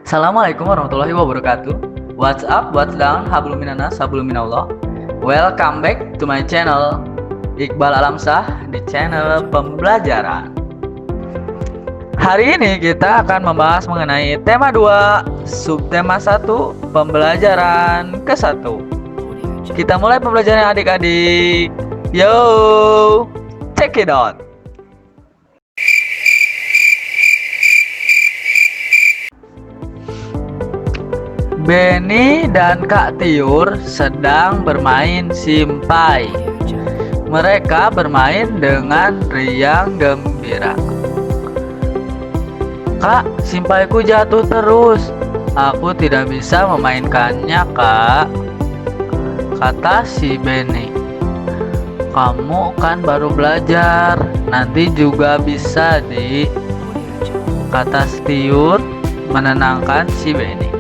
Assalamualaikum warahmatullahi wabarakatuh. What's up, what's down, hablum minanas, hablum minallah. Welcome back to my channel Iqbal Alamsah di channel pembelajaran. Hari ini kita akan membahas mengenai tema 2, subtema 1, pembelajaran ke-1. Kita mulai pembelajaran adik-adik. Yo, check it out. Benny dan Kak Tiur sedang bermain simpai. Mereka bermain dengan riang gembira. Kak, simpaiku jatuh terus. Aku tidak bisa memainkannya, Kak, kata si Benny. Kamu kan baru belajar, nanti juga bisa, Dik, kata Tiur menenangkan si Benny.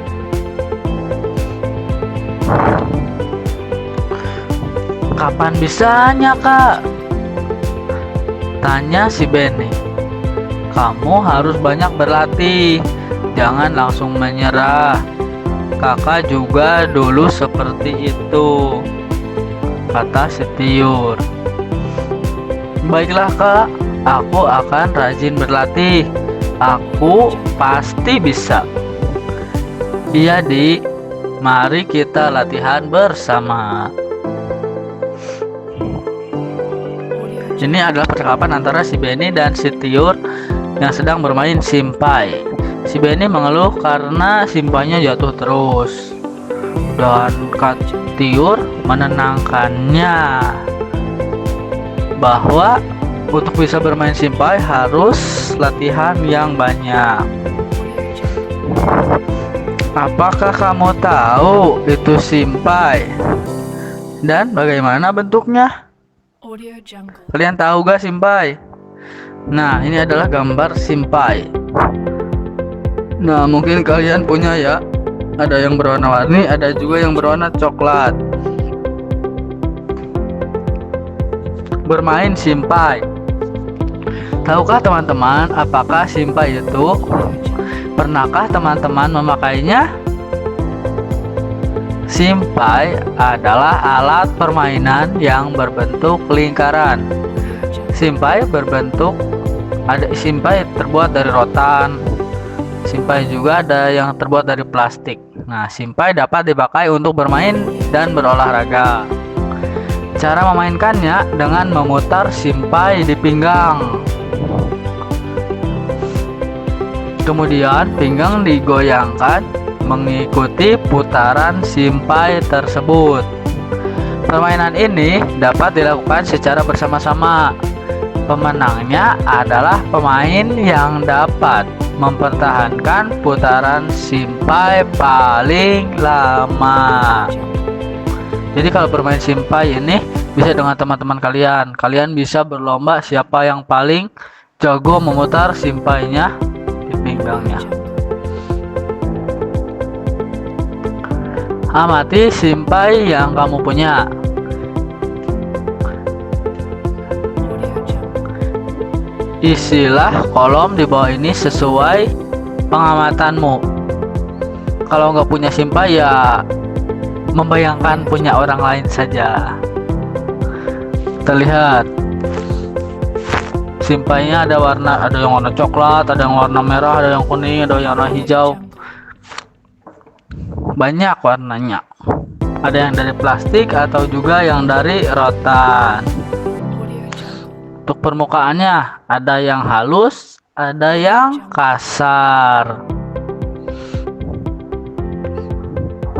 Kapan bisanya, Kak? Tanya si Benny. Kamu harus banyak berlatih, jangan langsung menyerah. Kakak juga dulu seperti itu, kata si Tiur. Baiklah, Kak, aku akan rajin berlatih. Aku pasti bisa. Iya, Dik, mari kita latihan bersama. Ini adalah percakapan antara si Benny dan si Tiur yang sedang bermain simpai. Si Benny mengeluh karena simpainya jatuh terus, dan Kak Tiur menenangkannya bahwa untuk bisa bermain simpai harus latihan yang banyak. Apakah kamu tahu itu simpai dan bagaimana bentuknya? Kalian tahu gak simpai? Nah, ini adalah gambar simpai. Nah, mungkin kalian punya ya. Ada yang berwarna-warni, ada juga yang berwarna coklat. Bermain simpai. Tahukah teman-teman apakah simpai itu? Pernahkah teman-teman memakainya? Simpai adalah alat permainan yang berbentuk lingkaran. Simpai terbuat dari rotan. Simpai juga ada yang terbuat dari plastik. Nah, simpai dapat dipakai untuk bermain dan berolahraga. Cara memainkannya dengan memutar simpai di pinggang. Kemudian pinggang digoyangkan mengikuti putaran simpai tersebut. Permainan ini dapat dilakukan secara bersama-sama. Pemenangnya adalah pemain yang dapat mempertahankan putaran simpai paling lama. Jadi kalau bermain simpai ini bisa dengan teman-teman kalian. Kalian bisa berlomba siapa yang paling jago memutar simpainya di pinggangnya. Amati simpai yang kamu punya. Isilah kolom di bawah ini sesuai pengamatanmu. Kalau nggak punya simpai ya membayangkan punya orang lain saja. Terlihat simpainya ada yang warna coklat, ada yang warna merah, ada yang kuning, ada yang warna hijau. Banyak warnanya. Ada yang dari plastik atau juga yang dari rotan. Untuk permukaannya ada yang halus, ada yang kasar.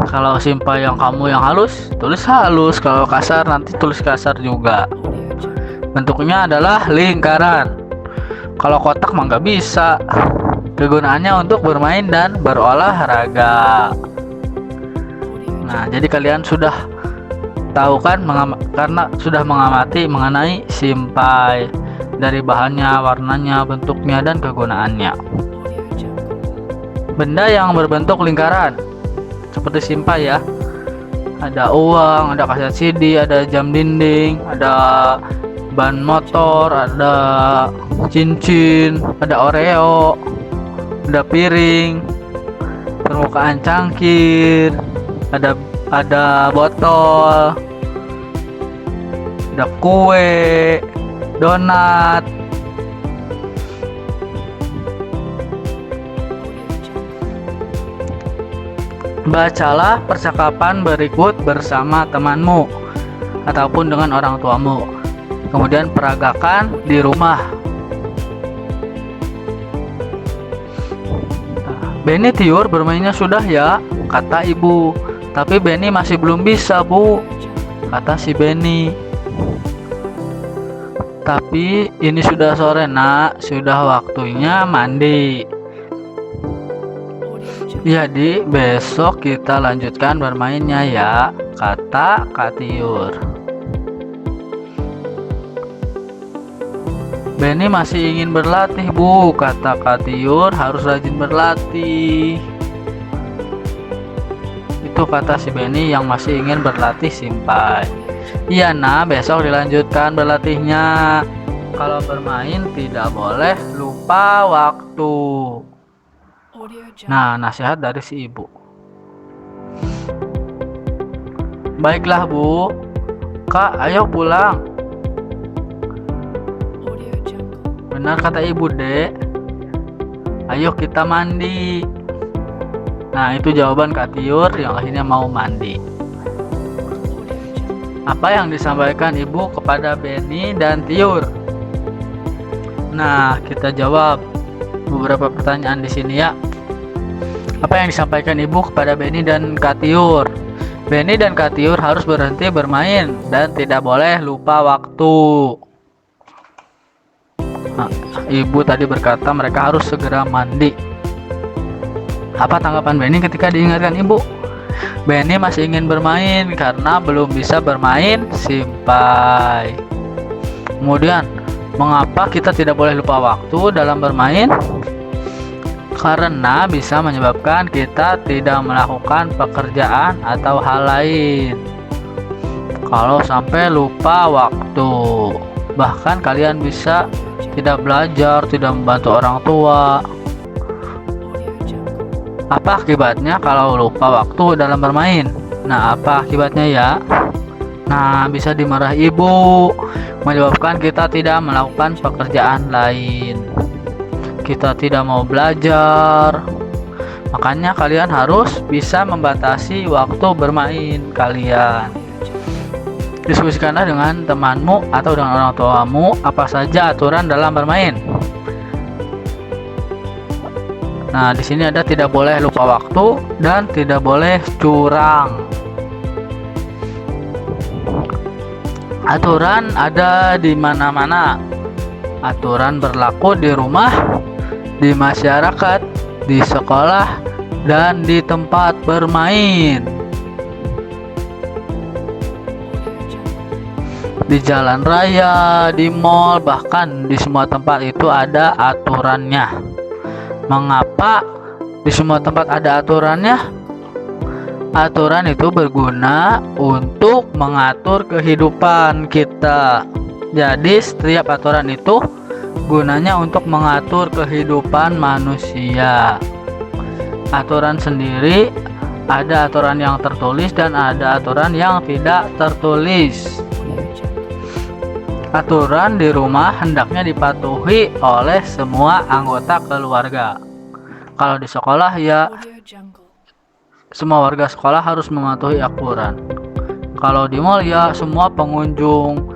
Kalau simpai yang kamu yang halus, tulis halus. Kalau kasar nanti tulis kasar juga. Bentuknya adalah lingkaran. Kalau kotak mah nggak bisa. Kegunaannya untuk bermain dan berolahraga. Nah, jadi kalian sudah tahu kan karena sudah mengamati mengenai simpai dari bahannya, warnanya, bentuknya, dan kegunaannya. Benda yang berbentuk lingkaran seperti simpai ya. Ada uang, ada kaset CD, ada jam dinding, ada ban motor, ada cincin, ada Oreo, ada piring, permukaan cangkir, ada botol, ada kue, donat. Bacalah percakapan berikut bersama temanmu ataupun dengan orang tuamu. Kemudian peragakan di rumah. Benny tiur bermainnya sudah ya, kata ibu. Tapi Benny masih belum bisa, Bu, kata si Benny. Tapi ini sudah sore, Nak. Sudah waktunya mandi. Jadi besok kita lanjutkan bermainnya ya, kata Kak Tiur. Benny masih ingin berlatih, Bu, kata Kak Tiur. Harus rajin berlatih. Itu kata si Benny yang masih ingin berlatih Simpai. Iya, nah, besok dilanjutkan berlatihnya. Kalau bermain tidak boleh lupa waktu. Nah, nasihat dari si ibu. Baiklah, Bu. Kak, ayo pulang. Benar kata ibu, Dek. Ayo kita mandi. Nah, itu jawaban Kak Tiur yang akhirnya mau mandi. Apa yang disampaikan ibu kepada Benny dan Tiur? Nah, kita jawab beberapa pertanyaan di sini ya. Apa yang disampaikan ibu kepada Benny dan Kak Tiur? Benny dan Kak Tiur harus berhenti bermain dan tidak boleh lupa waktu. Nah, ibu tadi berkata mereka harus segera mandi. Apa tanggapan Benny ketika diingatkan ibu? Benny masih ingin bermain karena belum bisa bermain Simpai. Kemudian, mengapa kita tidak boleh lupa waktu dalam bermain? Karena bisa menyebabkan kita tidak melakukan pekerjaan atau hal lain. Kalau sampai lupa waktu, bahkan kalian bisa tidak belajar, tidak membantu orang tua. Apa akibatnya kalau lupa waktu dalam bermain? Nah, apa akibatnya ya? Nah, bisa dimarahi ibu, menyebabkan kita tidak melakukan pekerjaan lain. Kita tidak mau belajar. Makanya kalian harus bisa membatasi waktu bermain kalian. Diskusikanlah dengan temanmu atau dengan orang tuamu apa saja aturan dalam bermain. Nah, di sini ada tidak boleh lupa waktu dan tidak boleh curang. Aturan ada di mana-mana. Aturan berlaku di rumah, di masyarakat, di sekolah, dan di tempat bermain. Di jalan raya, di mall, bahkan di semua tempat itu ada aturannya. Mengapa di semua tempat ada aturannya? Aturan itu berguna untuk mengatur kehidupan kita. Jadi setiap aturan itu gunanya untuk mengatur kehidupan manusia. Aturan sendiri ada aturan yang tertulis dan ada aturan yang tidak tertulis. Aturan di rumah hendaknya dipatuhi oleh semua anggota keluarga. Kalau di sekolah ya semua warga sekolah harus mematuhi aturan. Kalau di mall ya semua pengunjung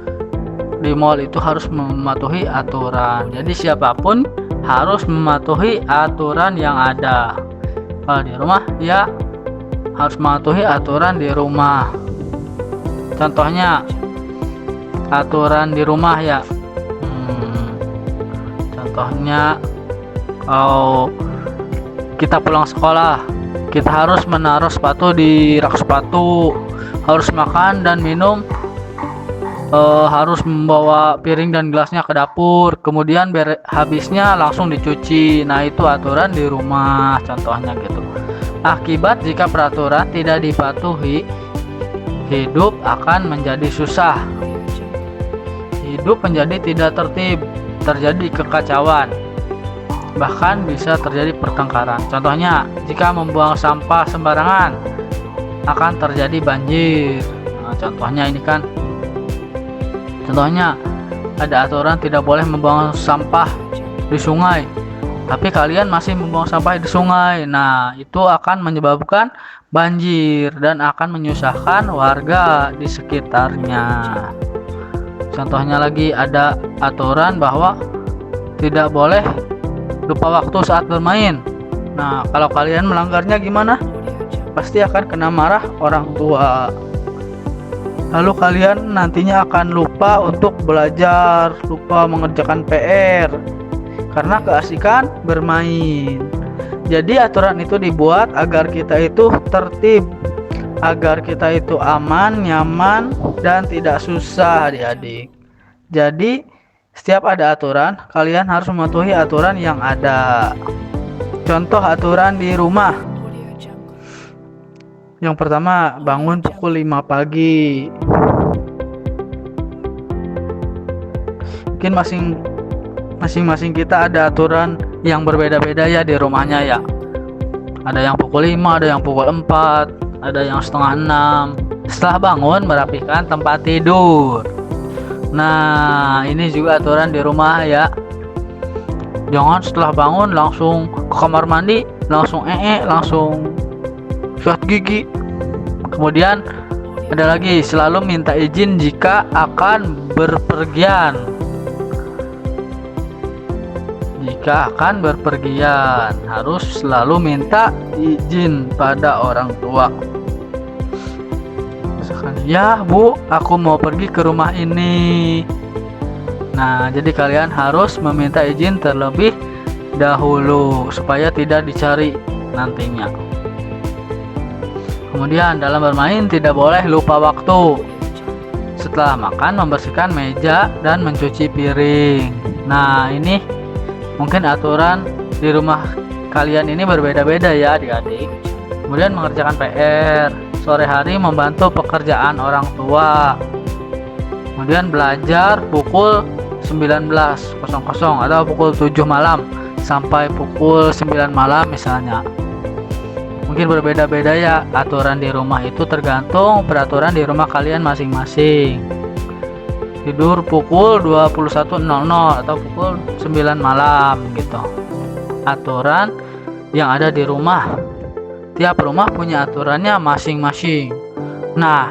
di mall itu harus mematuhi aturan. Jadi siapapun harus mematuhi aturan yang ada. Kalau di rumah ya harus mematuhi aturan di rumah. Contohnya aturan di rumah ya. Contohnya kalau kita pulang sekolah, kita harus menaruh sepatu di rak sepatu, harus makan dan minum, harus membawa piring dan gelasnya ke dapur, kemudian habisnya langsung dicuci. Nah, itu aturan di rumah contohnya gitu. Akibat jika peraturan tidak dipatuhi, hidup akan menjadi susah. Hidup menjadi tidak tertib, terjadi kekacauan. bahkan bisa terjadi pertengkaran. Contohnya, jika membuang sampah sembarangan akan terjadi banjir. Nah, contohnya ini kan, contohnya ada aturan tidak boleh membuang sampah di sungai, tapi kalian masih membuang sampah di sungai. Nah, itu akan menyebabkan banjir dan akan menyusahkan warga di sekitarnya. Contohnya lagi, ada aturan bahwa tidak boleh lupa waktu saat bermain. Nah, kalau kalian melanggarnya gimana? Pasti akan kena marah orang tua. Lalu kalian nantinya akan lupa untuk belajar, lupa mengerjakan PR karena keasikan bermain. Jadi aturan itu dibuat agar kita itu tertib, agar kita itu aman, nyaman, dan tidak susah adik-adik. Jadi setiap ada aturan, kalian harus mematuhi aturan yang ada. Contoh aturan di rumah. Yang pertama, bangun pukul 5 pagi. Mungkin masing-masing kita ada aturan yang berbeda-beda ya di rumahnya ya. Ada yang pukul 5, ada yang pukul 4, ada yang setengah 6. Setelah bangun, merapikan tempat tidur. Nah, ini juga aturan di rumah ya. Jangan setelah bangun langsung ke kamar mandi, langsung langsung sikat gigi. Kemudian ada lagi, selalu minta izin jika akan berpergian. Jika akan berpergian, harus selalu minta izin pada orang tua. Misalkan, ya Bu, aku mau pergi ke rumah ini. Nah, jadi kalian harus meminta izin terlebih dahulu supaya tidak dicari nantinya. Kemudian dalam bermain tidak boleh lupa waktu. Setelah makan, membersihkan meja dan mencuci piring. Nah, ini mungkin aturan di rumah kalian ini berbeda-beda ya adik-adik. Kemudian mengerjakan PR, sore hari membantu pekerjaan orang tua. Kemudian belajar pukul 19.00 atau pukul 7 malam sampai pukul 9 malam misalnya. Mungkin berbeda-beda ya aturan di rumah itu, tergantung peraturan di rumah kalian masing-masing. Tidur pukul 21.00 atau pukul 9 malam gitu. Aturan yang ada di rumah. Tiap rumah punya aturannya masing-masing. Nah,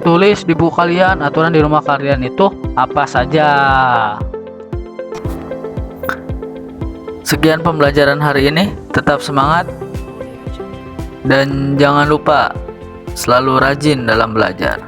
tulis di buku kalian aturan di rumah kalian itu apa saja. Sekian pembelajaran hari ini, tetap semangat dan jangan lupa selalu rajin dalam belajar.